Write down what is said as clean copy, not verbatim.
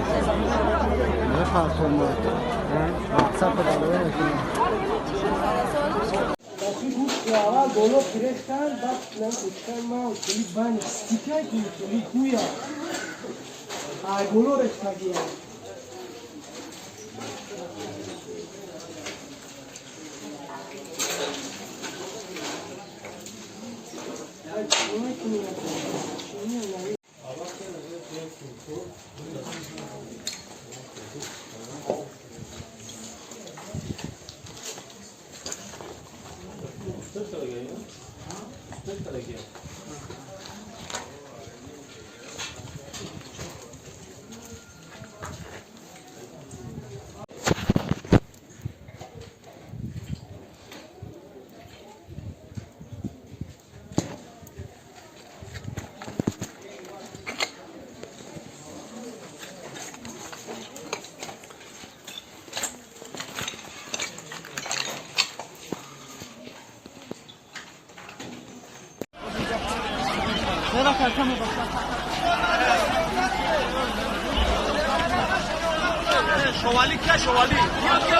Ne karton var? WhatsApp adaları Tapi bu awal dolo kireçten bak lan uçkan ma uçeli ban stikay ki uçeli kuya. Ay bolo resma diye. Ya bunu kim yapıyor? Şunu yani. شوالی که شوالی